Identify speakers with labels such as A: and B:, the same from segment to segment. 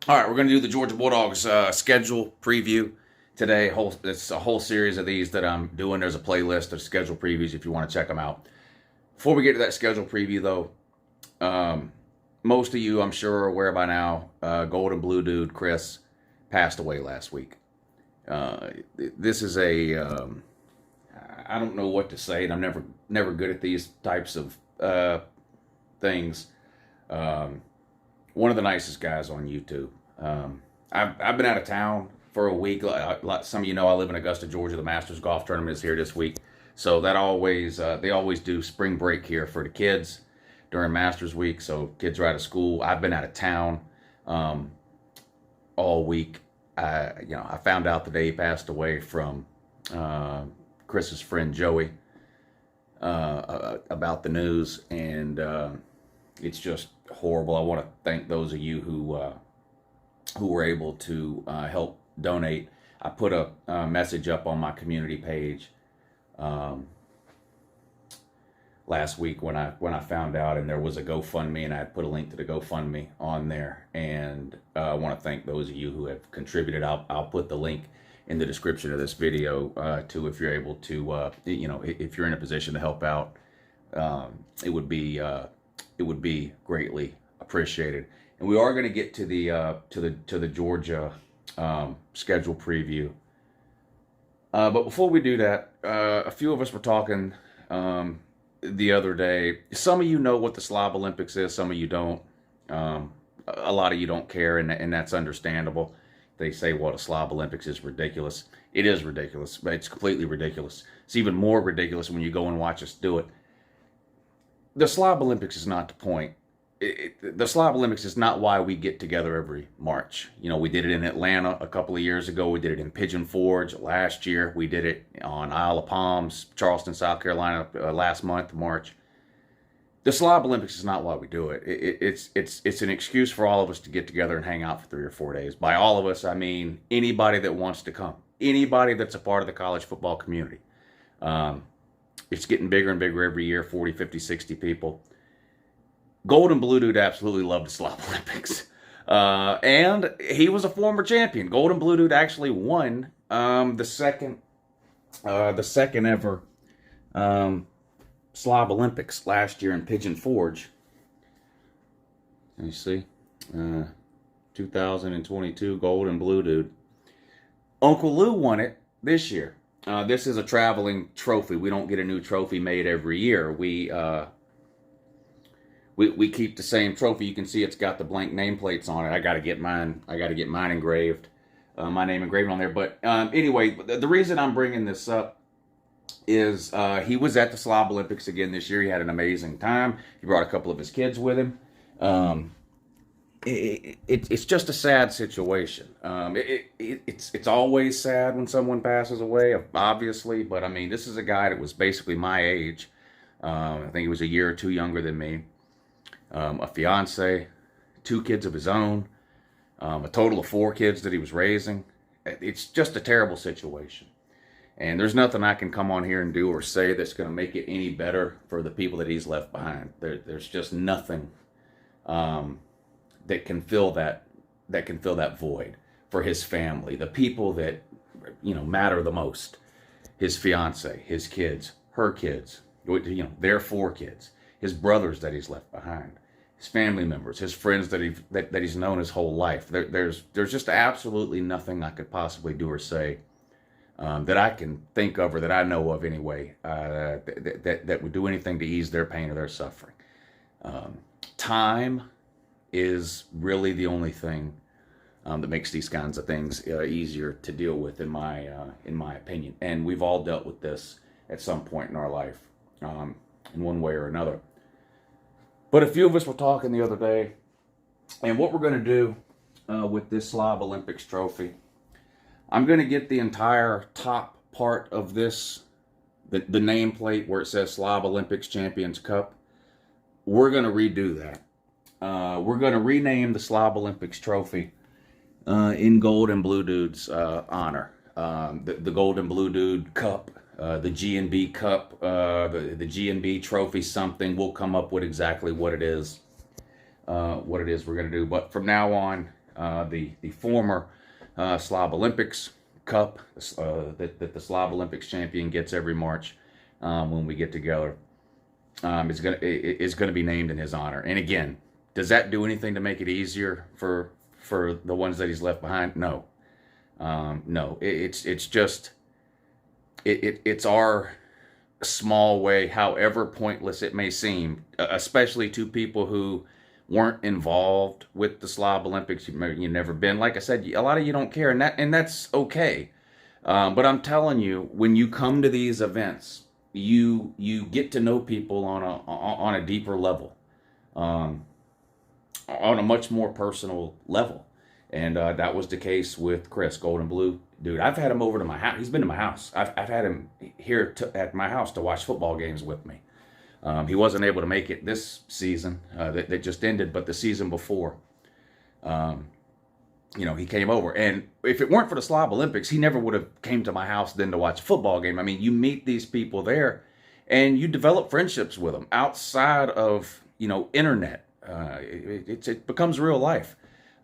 A: All right, we're going to do the Georgia Bulldogs schedule preview today. It's a whole series of these that I'm doing. There's a playlist of schedule previews if you want to check them out. Before we get to that schedule preview, though, most of you, I'm sure, are aware by now, Gold and Blue Dude Chris passed away last week. This is I don't know what to say, and I'm never good at these types of things. One of the nicest guys on YouTube. I've been out of town for a week. Like some of you know, I live in Augusta, Georgia. The Masters golf tournament is here this week, so that they always do spring break here for the kids during Masters week. So kids are out of school. I've been out of town all week. I found out the day he passed away from Chris's friend Joey about the news, and it's just horrible. I want to thank those of you who were able to help donate. I put a message up on my community page last week when I found out, and there was a GoFundMe, and I had put a link to the GoFundMe on there. And I want to thank those of you who have contributed. I'll put the link in the description of this video too, if you're able to, if you're in a position to help out. It would be greatly appreciated. And we are going to get to the Georgia schedule preview. But before we do that, a few of us were talking the other day. Some of you know what the Slob Olympics is. Some of you don't. A lot of you don't care, and that's understandable. They say, well, the Slob Olympics is ridiculous. It is ridiculous, but it's completely ridiculous. It's even more ridiculous when you go and watch us do it. The Slob Olympics is not the point. The Slob Olympics is not why we get together every March. We did it in Atlanta a couple of years ago. We did it in Pigeon Forge last year. We did it on Isle of Palms, Charleston, South Carolina last month, March. The Slob Olympics is not why we do it. It's an excuse for all of us to get together and hang out for 3 or 4 days. By all of us, I mean anybody that wants to come. Anybody that's a part of the college football community. It's getting bigger and bigger every year, 40, 50, 60 people. Gold and Blue Dude absolutely loved the Slob Olympics. And he was a former champion. Gold and Blue Dude actually won the second ever Slob Olympics last year in Pigeon Forge. Let me see. 2022 Gold and Blue Dude. Uncle Lou won it this year. This is a traveling trophy. We don't get a new trophy made every year. We keep the same trophy. You can see it's got the blank nameplates on it. I got to get mine engraved, my name engraved on there. But anyway, the reason I'm bringing this up is he was at the Slob Olympics again this year. He had an amazing time. He brought a couple of his kids with him. It's just a sad situation. It's always sad when someone passes away, obviously. But I mean, this is a guy that was basically my age. I think he was a year or two younger than me. A fiance, 2 kids of his own, a total of 4 kids that he was raising. It's just a terrible situation. And there's nothing I can come on here and do or say that's going to make it any better for the people that he's left behind. There's just nothing that can fill that void for his family, the people that matter the most. His fiance, his kids, her kids, their 4 kids, his brothers that he's left behind, his family members, his friends that he's known his whole life. There's just absolutely nothing I could possibly do or say that I can think of, or that I know of anyway, that would do anything to ease their pain or their suffering. Time is really the only thing that makes these kinds of things easier to deal with, in my opinion. And we've all dealt with this at some point in our life, in one way or another. But a few of us were talking the other day, and what we're going to do with this Slob Olympics trophy, I'm going to get the entire top part of this, the nameplate where it says Slob Olympics Champions Cup. We're going to redo that. We're going to rename the Slob Olympics trophy in Gold and Blue Dude's honor. The Gold and Blue Dude Cup, the G&B Cup, the G&B Trophy something. We'll come up with exactly what it is we're going to do. But from now on, the former Slav Olympics Cup that the Slav Olympics champion gets every March when we get together. Is gonna be named in his honor. And again, does that do anything to make it easier for the ones that he's left behind? No, no. It's just it's our small way, however pointless it may seem, especially to people who weren't involved with the Slav Olympics. You've never been. Like I said, a lot of you don't care, and that's okay. But I'm telling you, when you come to these events, you get to know people on a deeper level, on a much more personal level, and that was the case with Chris, Golden Blue dude. I've had him over to my house. He's been to my house. I've had him here at my house to watch football games with me. He wasn't able to make it this season that just ended, but the season before. He came over, and if it weren't for the Slav Olympics, he never would have came to my house then to watch a football game. I mean, you meet these people there, and you develop friendships with them outside of internet. It becomes real life.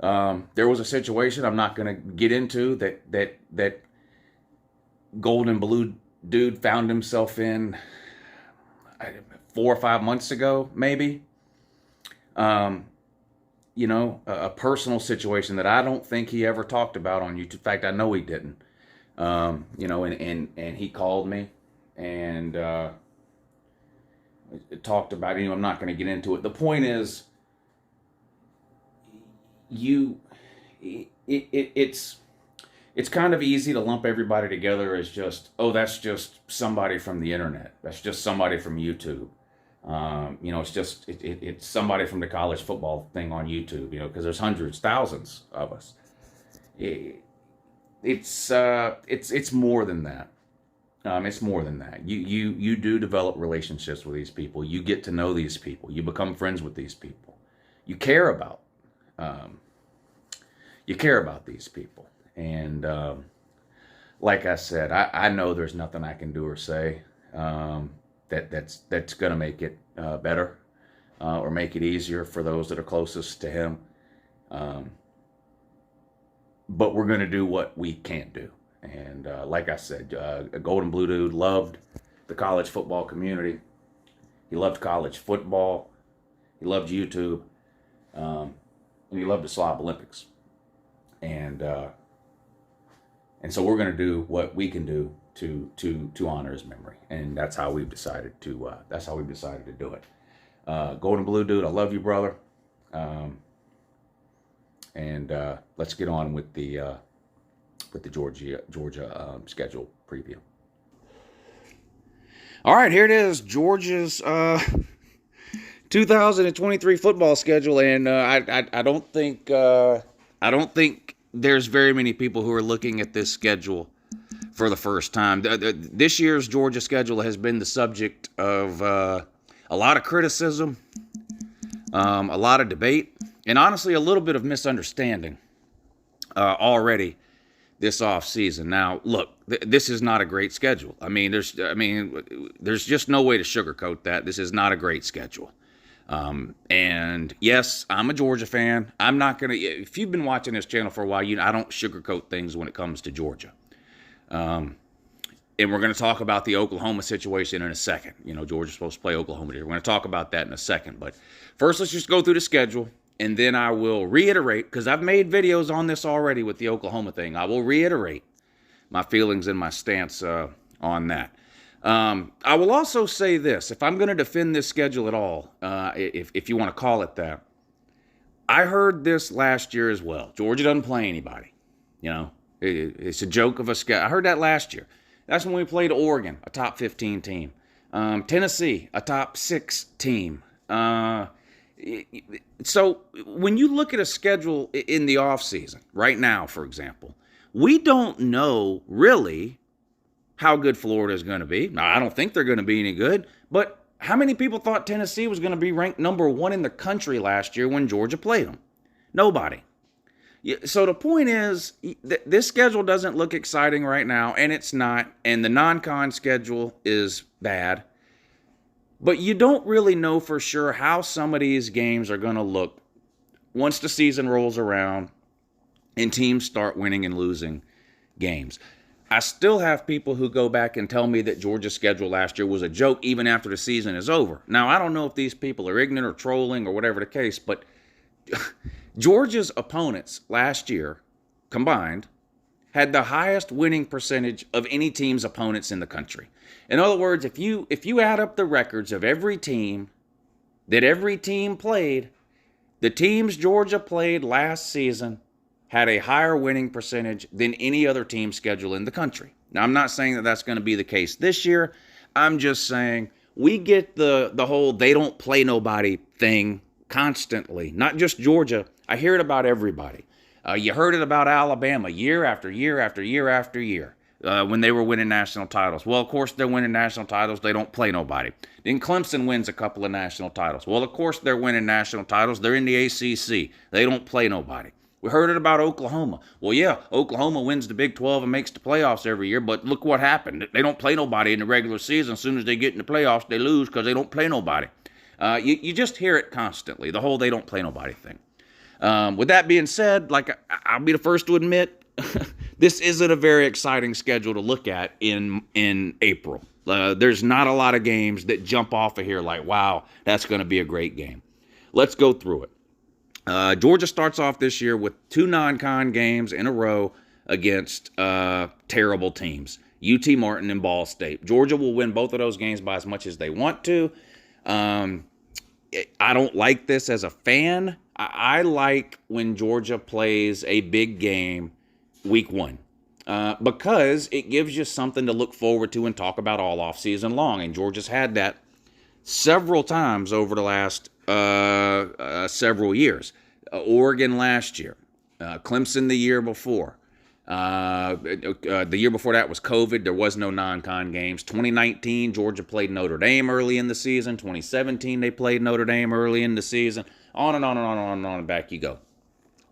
A: There was a situation I'm not going to get into that Golden Blue dude found himself in 4 or 5 months ago, maybe. A personal situation that I don't think he ever talked about on YouTube. In fact, I know he didn't. And he called me and talked about it. I'm not going to get into it. The point is, it's kind of easy to lump everybody together as just, oh, that's just somebody from the internet. That's just somebody from YouTube. It's somebody from the college football thing on YouTube, because there's hundreds, thousands of us. It's more than that. It's more than that. You do develop relationships with these people. You get to know these people. You become friends with these people. You care about these people. And like I said, I know there's nothing I can do or say that's going to make it better or make it easier for those that are closest to him. But we're going to do what we can't do. And like I said, a Golden Blue dude loved the college football community. He loved college football. He loved YouTube. And he loved the Slav Olympics. And so we're going to do what we can do to honor his memory, and that's how we've decided to do it. Golden Blue dude, I love you, brother. And let's get on with the Georgia schedule preview. All right, here it is, Georgia's 2023 football schedule, and I don't think there's very many people who are looking at this schedule for the first time. This year's Georgia schedule has been the subject of a lot of criticism, a lot of debate, and honestly a little bit of misunderstanding already this offseason. Now, look, this is not a great schedule. There's just no way to sugarcoat that. This is not a great schedule. And yes, I'm a Georgia fan. I'm not going to, if you've been watching this channel for a while, I don't sugarcoat things when it comes to Georgia. And we're going to talk about the Oklahoma situation in a second. Georgia's supposed to play Oklahoma today. We're going to talk about that in a second. But first, let's just go through the schedule, and then I will reiterate, because I've made videos on this already with the Oklahoma thing. I will reiterate my feelings and my stance on that. I will also say this. If I'm going to defend this schedule at all, if you want to call it that, I heard this last year as well. Georgia doesn't play anybody. It's a joke of a schedule. I heard that last year. That's when we played Oregon, a top 15 team. Tennessee, a top 6 team. So when you look at a schedule in the offseason, right now, for example, we don't know really how good Florida is going to be. Now, I don't think they're going to be any good, but how many people thought Tennessee was going to be ranked number 1 in the country last year when Georgia played them? Nobody. So the point is, this schedule doesn't look exciting right now, and it's not, and the non-con schedule is bad. But you don't really know for sure how some of these games are going to look once the season rolls around and teams start winning and losing games. I still have people who go back and tell me that Georgia's schedule last year was a joke even after the season is over. Now, I don't know if these people are ignorant or trolling or whatever the case, but Georgia's opponents last year combined had the highest winning percentage of any team's opponents in the country. In other words, if you add up the records of every team that every team played, the teams Georgia played last season had a higher winning percentage than any other team schedule in the country. Now, I'm not saying that that's going to be the case this year. I'm just saying we get the whole they don't play nobody thing constantly. Not just Georgia. I hear it about everybody. You heard it about Alabama year after year after year after year when they were winning national titles. Well, of course, they're winning national titles. They don't play nobody. Then Clemson wins a couple of national titles. Well, of course, they're winning national titles. They're in the ACC. They don't play nobody. We heard it about Oklahoma. Well, yeah, Oklahoma wins the Big 12 and makes the playoffs every year, but look what happened. They don't play nobody in the regular season. As soon as they get in the playoffs, they lose because they don't play nobody. You just hear it constantly, the whole they don't play nobody thing. With that being said, like I'll be the first to admit, this isn't a very exciting schedule to look at in April. There's not a lot of games that jump off of here like, wow, that's going to be a great game. Let's go through it. Georgia starts off this year with 2 non-con games in a row against terrible teams, UT Martin and Ball State. Georgia will win both of those games by as much as they want to. I don't like this as a fan. I like when Georgia plays a big game week 1 because it gives you something to look forward to and talk about all offseason long. And Georgia's had that several times over the last several years. Oregon last year, Clemson the year before. The year before that was COVID. There was no non-con games. 2019, Georgia played Notre Dame early in the season. 2017, they played Notre Dame early in the season. On and on and on and on and on and back you go.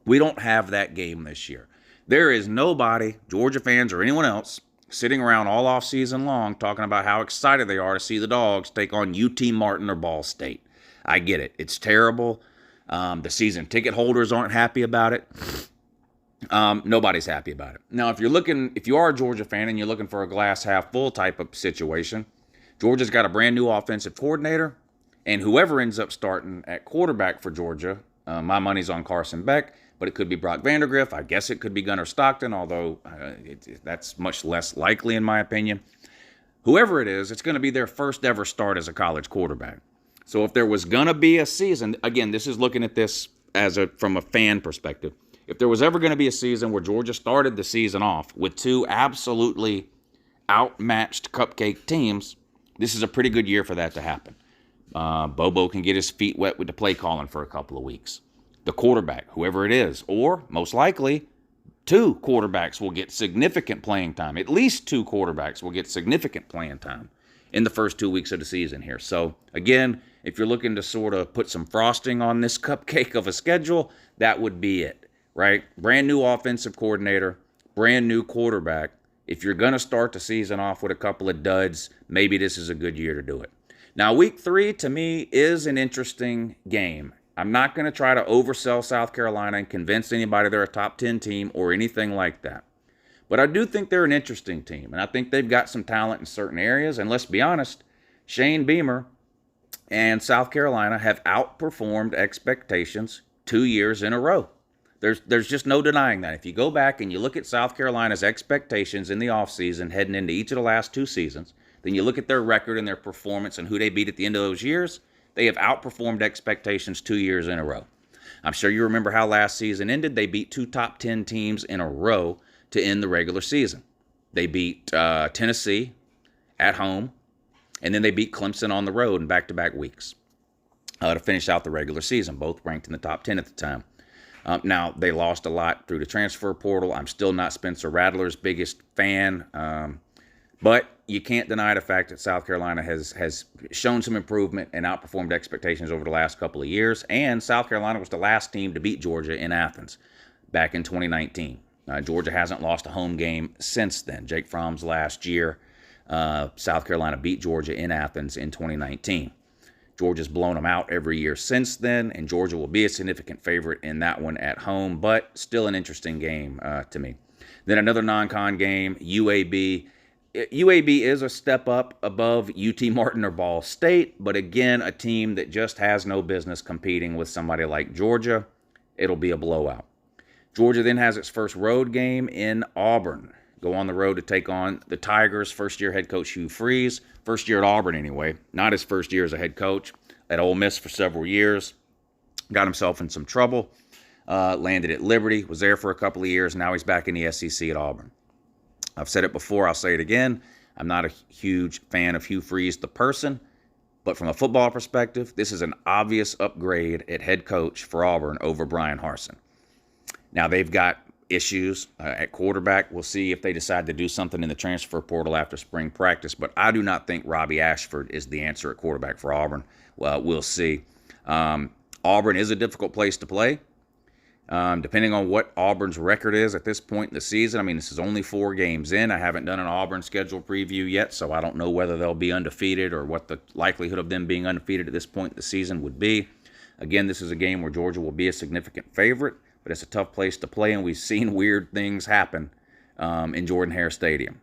A: We don't have that game this year. There is nobody, Georgia fans or anyone else, sitting around all off season long talking about how excited they are to see the Dogs take on UT Martin or Ball State. I get it. It's terrible. The season ticket holders aren't happy about it. Nobody's happy about it. Now, if you are a Georgia fan and you're looking for a glass half full type of situation, Georgia's got a brand new offensive coordinator, and whoever ends up starting at quarterback for Georgia, my money's on Carson Beck, but it could be Brock Vandagriff. I guess it could be Gunnar Stockton, although that's much less likely in my opinion. Whoever it is, it's going to be their first ever start as a college quarterback. So if there was going to be a season, again, this is looking at this from a fan perspective. If there was ever going to be a season where Georgia started the season off with 2 absolutely outmatched cupcake teams, this is a pretty good year for that to happen. Bobo can get his feet wet with the play calling for a couple of weeks. The quarterback, whoever it is, or most likely 2 quarterbacks will get significant playing time. At least 2 quarterbacks will get significant playing time in the first 2 weeks of the season here. So, again, if you're looking to sort of put some frosting on this cupcake of a schedule, that would be it, right? Brand new offensive coordinator, brand new quarterback. If you're going to start the season off with a couple of duds, maybe this is a good year to do it. Now, week 3, to me, is an interesting game. I'm not going to try to oversell South Carolina and convince anybody they're a top 10 team or anything like that. But I do think they're an interesting team, and I think they've got some talent in certain areas. And let's be honest, Shane Beamer and South Carolina have outperformed expectations 2 years in a row. There's just no denying that. If you go back and you look at South Carolina's expectations in the offseason heading into each of the last 2 seasons, then you look at their record and their performance and who they beat at the end of those years, they have outperformed expectations 2 years in a row. I'm sure you remember how last season ended. They beat 2 top 10 teams in a row to end the regular season. They beat Tennessee at home, and then they beat Clemson on the road in back-to-back weeks to finish out the regular season, both ranked in the top 10 at the time. Now, they lost a lot through the transfer portal. I'm still not Spencer Rattler's biggest fan, but you can't deny the fact that South Carolina has shown some improvement and outperformed expectations over the last couple of years, and South Carolina was the last team to beat Georgia in Athens back in 2019. Georgia hasn't lost a home game since then. Jake Fromm's last year, South Carolina beat Georgia in Athens in 2019. Georgia's blown them out every year since then, and Georgia will be a significant favorite in that one at home, but still an interesting game to me. Then another non-con game, UAB. UAB is a step up above UT Martin or Ball State, but again, a team that just has no business competing with somebody like Georgia. It'll be a blowout. Georgia then has its first road game in Auburn. Go on the road to take on the Tigers. First-year head coach Hugh Freeze. First year at Auburn anyway. Not his first year as a head coach. At Ole Miss for several years. Got himself in some trouble. Landed at Liberty. Was there for a couple of years. Now he's back in the SEC at Auburn. I've said it before. I'll say it again. I'm not a huge fan of Hugh Freeze, the person. But from a football perspective, this is an obvious upgrade at head coach for Auburn over Brian Harsin. Now, they've got issues at quarterback. We'll see if they decide to do something in the transfer portal after spring practice. But I do not think Robbie Ashford is the answer at quarterback for Auburn. Well, we'll see. Auburn is a difficult place to play. Depending on what Auburn's record is at this point in the season. I mean, this is only 4 games in. I haven't done an Auburn schedule preview yet, so I don't know whether they'll be undefeated or what the likelihood of them being undefeated at this point in the season would be. Again, this is a game where Georgia will be a significant favorite, but it's a tough place to play, and we've seen weird things happen in Jordan-Hare Stadium.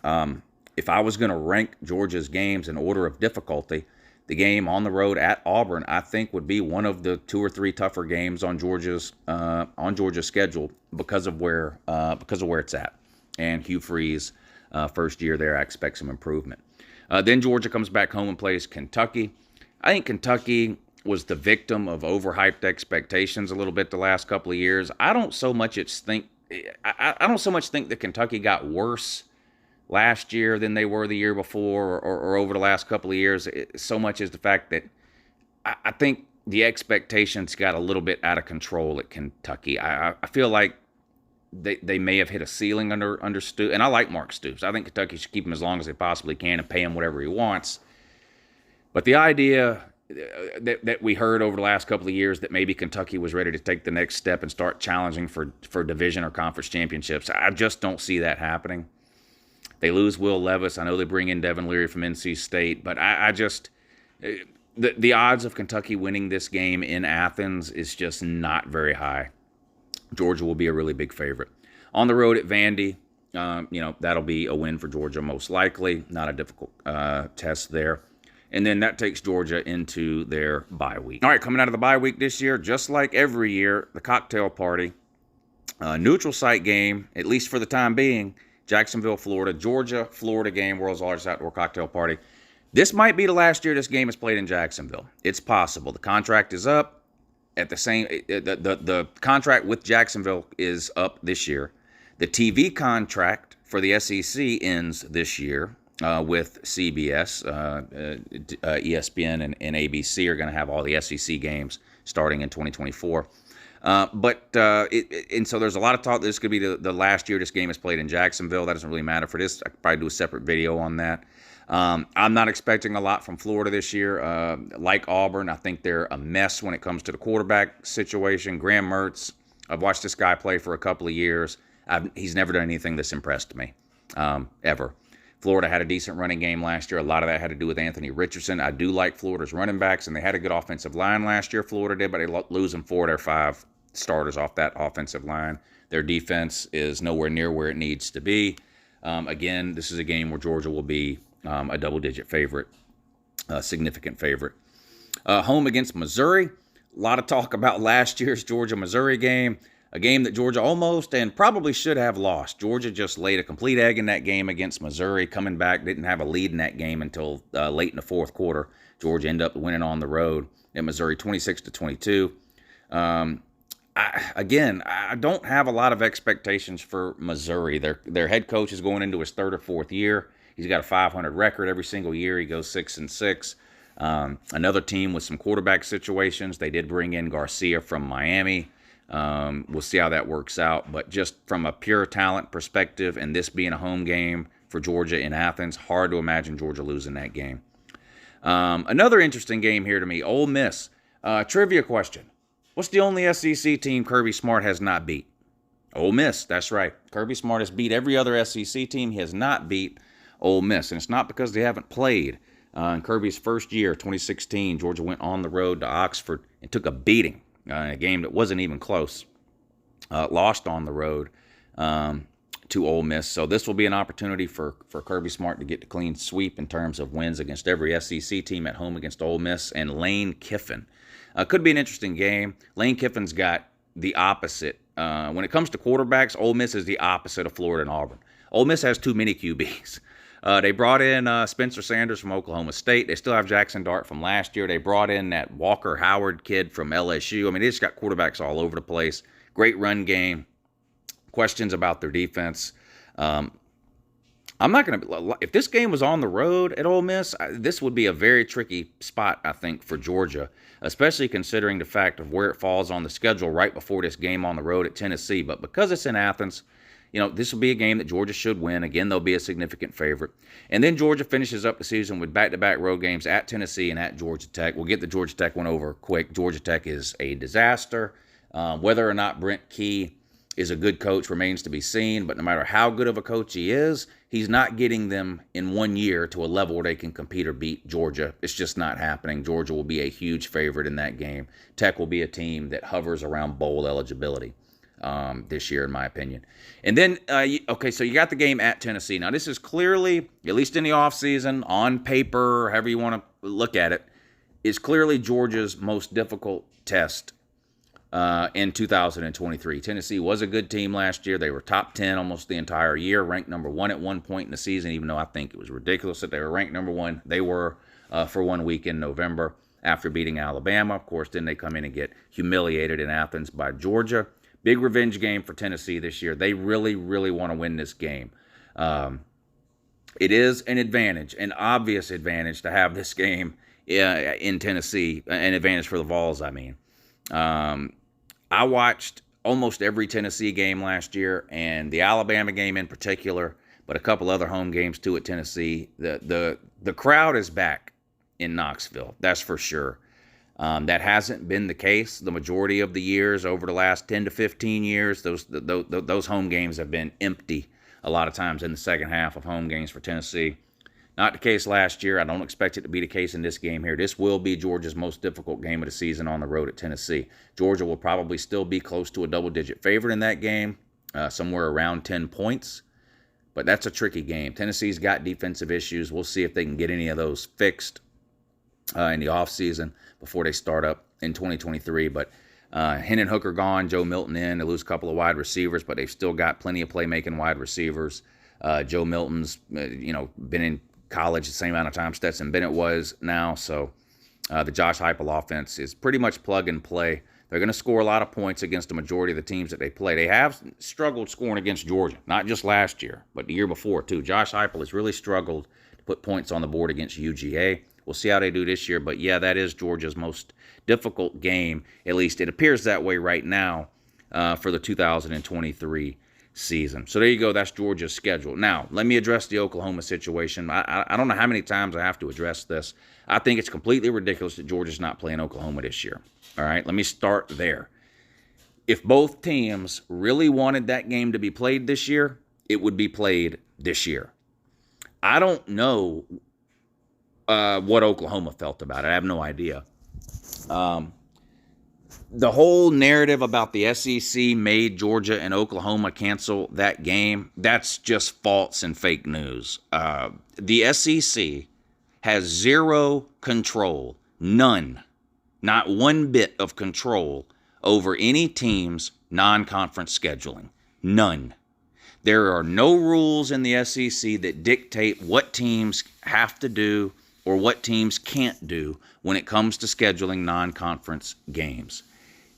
A: If I was going to rank Georgia's games in order of difficulty, the game on the road at Auburn, I think, would be one of the 2 or 3 tougher games on Georgia's schedule because of where it's at. And Hugh Freeze, first year there, I expect some improvement. Then Georgia comes back home and plays Kentucky. I think Kentucky was the victim of overhyped expectations a little bit the last couple of years. I don't so much think that Kentucky got worse last year than they were the year before or over the last couple of years, so much as the fact that I think the expectations got a little bit out of control at Kentucky. I feel like they may have hit a ceiling under Stoops, and I like Mark Stoops. I think Kentucky should keep him as long as they possibly can and pay him whatever he wants. But the idea that we heard over the last couple of years that maybe Kentucky was ready to take the next step and start challenging for division or conference championships, I just don't see that happening. They lose Will Levis. I know they bring in Devin Leary from NC State, but the odds of Kentucky winning this game in Athens is just not very high. Georgia will be a really big favorite. On the road at Vandy, that'll be a win for Georgia most likely. Not a difficult test there. And then that takes Georgia into their bye week. All right, coming out of the bye week this year, just like every year, the cocktail party. Neutral site game, at least for the time being, Jacksonville, Florida, Georgia, Florida game, world's largest outdoor cocktail party. This might be the last year this game is played in Jacksonville. It's possible. The contract is up. The contract with Jacksonville is up this year. The TV contract for the SEC ends this year with CBS. ESPN and ABC are going to have all the SEC games starting in 2024. And so there's a lot of talk that this could be the last year this game is played in Jacksonville. That doesn't really matter for this. I could probably do a separate video on that. I'm not expecting a lot from Florida this year. Like Auburn, I think they're a mess when it comes to the quarterback situation. Graham Mertz, I've watched this guy play for a couple of years. He's never done anything that's impressed me, ever. Florida had a decent running game last year. A lot of that had to do with Anthony Richardson. I do like Florida's running backs, and they had a good offensive line last year, Florida did, but they losing 4 of their 5 starters off that offensive line. Their defense is nowhere near where it needs to be. Again, this is a game where Georgia will be a double-digit favorite, a significant favorite. Home against Missouri. A lot of talk about last year's Georgia-Missouri game, a game that Georgia almost and probably should have lost. Georgia just laid a complete egg in that game against Missouri, coming back, didn't have a lead in that game until late in the fourth quarter. Georgia ended up winning on the road at Missouri 26-22. I don't have a lot of expectations for Missouri. Their head coach is going into his 3rd or 4th year. He's got a 500 record every single year. He goes 6-6. Another team with some quarterback situations. They did bring in Garcia from Miami. We'll see how that works out. But just from a pure talent perspective, and this being a home game for Georgia in Athens, hard to imagine Georgia losing that game. Another interesting game here to me, Ole Miss. Trivia question. What's the only SEC team Kirby Smart has not beat? Ole Miss, that's right. Kirby Smart has beat every other SEC team. He has not beat Ole Miss, and it's not because they haven't played In Kirby's first year, 2016, Georgia went on the road to Oxford and took a beating in a game that wasn't even close. Lost on the road to Ole Miss. So this will be an opportunity for Kirby Smart to get the clean sweep in terms of wins against every SEC team at home against Ole Miss and Lane Kiffin. Could be an interesting game. Lane Kiffin's got the opposite. When it comes to quarterbacks, Ole Miss is the opposite of Florida and Auburn. Ole Miss has too many QBs. They brought in Spencer Sanders from Oklahoma State. They still have Jackson Dart from last year. They brought in that Walker Howard kid from LSU. I mean, they just got quarterbacks all over the place. Great run game. Questions about their defense. I'm not going to – if this game was on the road at Ole Miss, this would be a very tricky spot, I think, for Georgia, especially considering the fact of where it falls on the schedule right before this game on the road at Tennessee. But because it's in Athens, this will be a game that Georgia should win. Again, they'll be a significant favorite. And then Georgia finishes up the season with back-to-back road games at Tennessee and at Georgia Tech. We'll get the Georgia Tech one over quick. Georgia Tech is a disaster. Whether or not Brent Key is a good coach remains to be seen, but no matter how good of a coach he is, he's not getting them in 1 year to a level where they can compete or beat Georgia. It's just not happening. Georgia will be a huge favorite in that game. Tech will be a team that hovers around bowl eligibility this year, in my opinion. And then, so you got the game at Tennessee. Now, this is clearly, at least in the offseason, on paper, however you want to look at it, is clearly Georgia's most difficult test in 2023. Tennessee was a good team last year. They were top 10 almost the entire year, ranked number 1 at one point in the season, even though I think it was ridiculous that they were ranked number 1. They were for 1 week in November after beating Alabama. Of course, then they come in and get humiliated in Athens by Georgia. Big revenge game for Tennessee this year. They really, really want to win this game. It is an advantage, an obvious advantage to have this game in Tennessee, an advantage for the Vols, I mean. I watched almost every Tennessee game last year, and the Alabama game in particular, but a couple other home games too at Tennessee. The crowd is back in Knoxville, that's for sure. That hasn't been the case the majority of the years over the last 10 to 15 years. Those home games have been empty a lot of times in the second half of home games for Tennessee. Not the case last year. I don't expect it to be the case in this game here. This will be Georgia's most difficult game of the season on the road at Tennessee. Georgia will probably still be close to a double-digit favorite in that game, somewhere around 10 points. But that's a tricky game. Tennessee's got defensive issues. We'll see if they can get any of those fixed in the offseason before they start up in 2023. But Hendon Hooker gone, Joe Milton in. They lose a couple of wide receivers, but they've still got plenty of playmaking wide receivers. Joe Milton's, been in college the same amount of time Stetson Bennett was now. So the Josh Heupel offense is pretty much plug and play. They're going to score a lot of points against the majority of the teams that they play. They have struggled scoring against Georgia, not just last year, but the year before too. Josh Heupel has really struggled to put points on the board against UGA. We'll see how they do this year, but yeah, that is Georgia's most difficult game. At least it appears that way right now for the 2023 season. So there you go. That's Georgia's schedule. Now, let me address the Oklahoma situation. I don't know how many times I have to address this. I think it's completely ridiculous that Georgia's not playing Oklahoma this year. All right, let me start there. If both teams really wanted that game to be played this year, it would be played this year. I don't know what Oklahoma felt about it. I have no idea. The whole narrative about the SEC made Georgia and Oklahoma cancel that game, that's just false and fake news. The SEC has zero control, none, not one bit of control over any team's non-conference scheduling. None. There are no rules in the SEC that dictate what teams have to do or what teams can't do when it comes to scheduling non-conference games.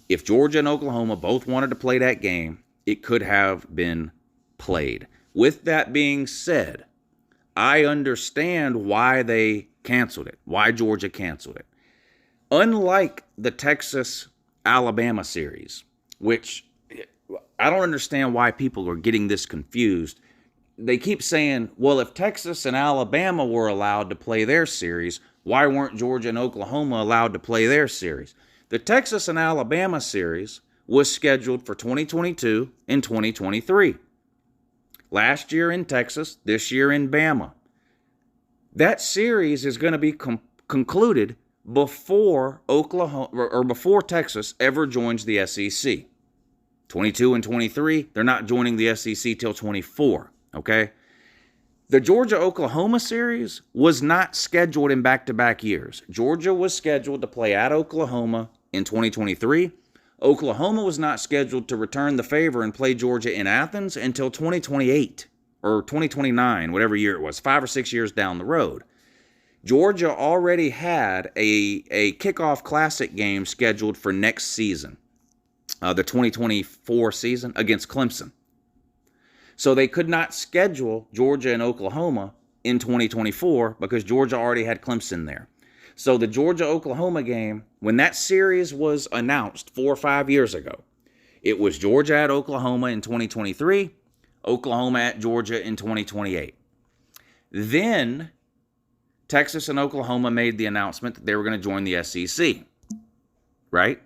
A: If Georgia and Oklahoma both wanted to play that game, it could have been played. With that being said, I understand why they canceled it, why Georgia canceled it. Unlike the Texas-Alabama series, which I don't understand why people are getting this confused. They keep saying, well, if Texas and Alabama were allowed to play their series, why weren't Georgia and Oklahoma allowed to play their series? The Texas and Alabama series was scheduled for 2022 and 2023. Last year in Texas, this year in Bama. That series is going to be concluded before Oklahoma or before Texas ever joins the SEC. 22 and 23, they're not joining the SEC till 24, okay? The Georgia-Oklahoma series was not scheduled in back-to-back years. Georgia was scheduled to play at Oklahoma in 2023. Oklahoma was not scheduled to return the favor and play Georgia in Athens until 2028 or 2029, whatever year it was, 5 or 6 years down the road. Georgia already had a kickoff classic game scheduled for next season, the 2024 season against Clemson. So they could not schedule Georgia and Oklahoma in 2024 because Georgia already had Clemson there. So the Georgia-Oklahoma game, when that series was announced 4 or 5 years ago, it was Georgia at Oklahoma in 2023, Oklahoma at Georgia in 2028. Then Texas and Oklahoma made the announcement that they were going to join the SEC, right?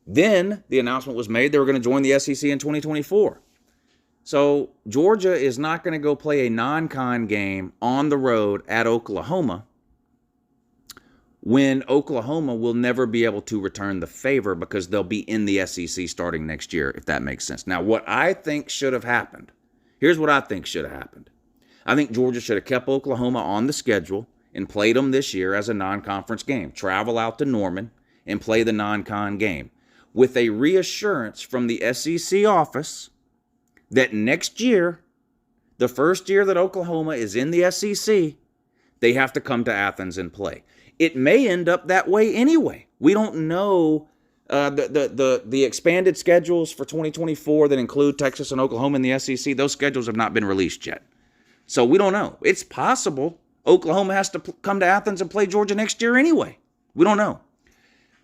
A: Then the announcement was made they were going to join the SEC in 2024. So Georgia is not going to go play a non-con game on the road at Oklahoma when Oklahoma will never be able to return the favor because they'll be in the SEC starting next year, if that makes sense. Now, what I think should have happened, here's what I think should have happened. I think Georgia should have kept Oklahoma on the schedule and played them this year as a non-conference game. Travel out to Norman and play the non-con game with a reassurance from the SEC office that next year, the first year that Oklahoma is in the SEC, they have to come to Athens and play. It may end up that way anyway. We don't know the expanded schedules for 2024 that include Texas and Oklahoma in the SEC. Those schedules have not been released yet. So we don't know. It's possible Oklahoma has to come to Athens and play Georgia next year anyway. We don't know.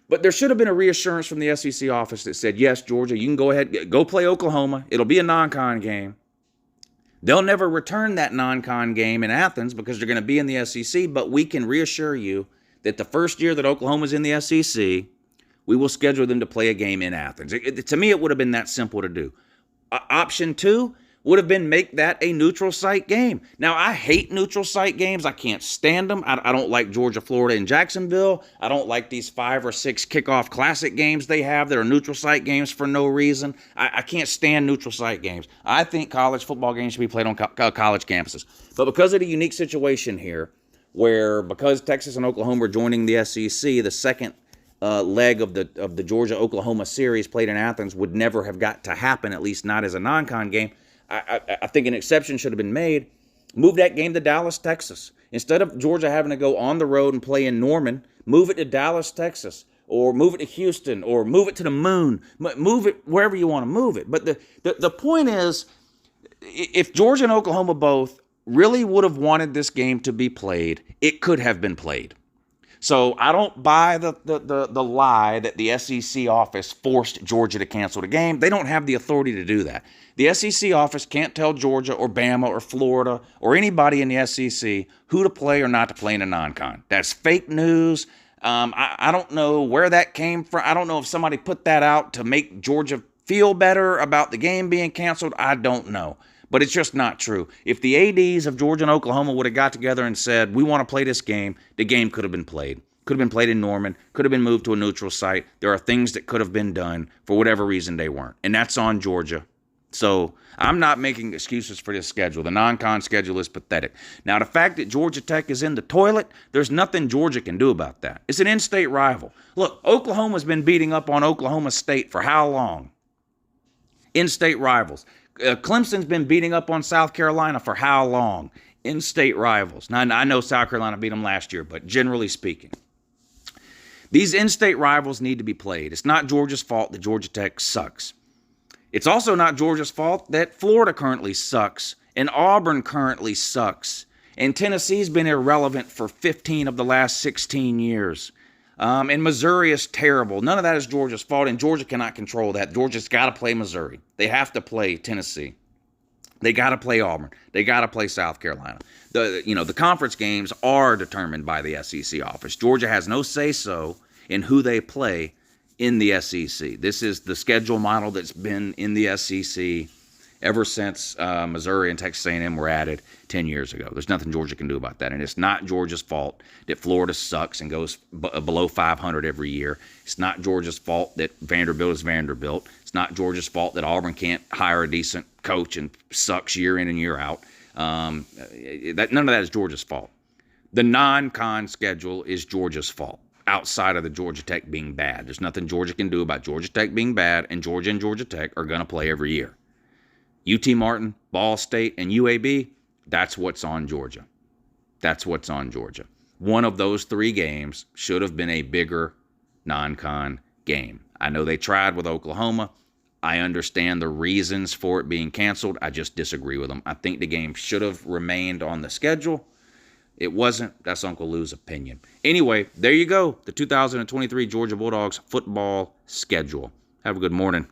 A: But there should have been a reassurance from the SEC office that said, yes, Georgia, you can go ahead, go play Oklahoma. It'll be a non-con game. They'll never return that non-con game in Athens because they're going to be in the SEC, but we can reassure you that the first year that Oklahoma's in the SEC, we will schedule them to play a game in Athens. To me, it would have been that simple to do. Option 2 would have been make that a neutral site game. Now, I hate neutral site games. I can't stand them. I don't like Georgia, Florida, and Jacksonville. I don't like these 5 or 6 kickoff classic games they have that are neutral site games for no reason. I can't stand neutral site games. I think college football games should be played on college campuses. But because of the unique situation here, where because Texas and Oklahoma are joining the SEC, the second leg of the Georgia-Oklahoma series played in Athens would never have got to happen, at least not as a non-con game. I think an exception should have been made. Move that game to Dallas, Texas. Instead of Georgia having to go on the road and play in Norman, move it to Dallas, Texas, or move it to Houston, or move it to the moon. Move it wherever you want to move it. But the point is, if Georgia and Oklahoma both really would have wanted this game to be played, it could have been played. So I don't buy the lie that the SEC office forced Georgia to cancel the game. They don't have the authority to do that. The SEC office can't tell Georgia or Bama or Florida or anybody in the SEC who to play or not to play in a non-con. That's fake news. I don't know where that came from. I don't know if somebody put that out to make Georgia feel better about the game being canceled. I don't know. But it's just not true. If the ADs of Georgia and Oklahoma would have got together and said, we want to play this game, the game could have been played. Could have been played in Norman, could have been moved to a neutral site. There are things that could have been done. For whatever reason, they weren't. And that's on Georgia. So I'm not making excuses for this schedule. The non-con schedule is pathetic. Now, the fact that Georgia Tech is in the toilet, there's nothing Georgia can do about that. It's an in-state rival. Look, Oklahoma's been beating up on Oklahoma State for how long? In-state rivals. Clemson's been beating up on South Carolina for how long? In-state rivals. Now, I know South Carolina beat them last year, but generally speaking, these in-state rivals need to be played. It's not Georgia's fault that Georgia Tech sucks. It's also not Georgia's fault that Florida currently sucks, and Auburn currently sucks, and Tennessee's been irrelevant for 15 of the last 16 years. And Missouri is terrible. None of that is Georgia's fault, and Georgia cannot control that. Georgia's got to play Missouri. They have to play Tennessee. They got to play Auburn. They got to play South Carolina. The conference games are determined by the SEC office. Georgia has no say-so in who they play in the SEC. This is the schedule model that's been in the SEC ever since Missouri and Texas A&M were added 10 years ago. There's nothing Georgia can do about that. And it's not Georgia's fault that Florida sucks and goes below 500 every year. It's not Georgia's fault that Vanderbilt is Vanderbilt. It's not Georgia's fault that Auburn can't hire a decent coach and sucks year in and year out. None of that is Georgia's fault. The non-con schedule is Georgia's fault, outside of the Georgia Tech being bad. There's nothing Georgia can do about Georgia Tech being bad, and Georgia Tech are going to play every year. UT Martin, Ball State, and UAB, that's what's on Georgia. That's what's on Georgia. One of those three games should have been a bigger non-con game. I know they tried with Oklahoma. I understand the reasons for it being canceled. I just disagree with them. I think the game should have remained on the schedule. It wasn't. That's Uncle Lou's opinion. Anyway, there you go. The 2023 Georgia Bulldogs football schedule. Have a good morning.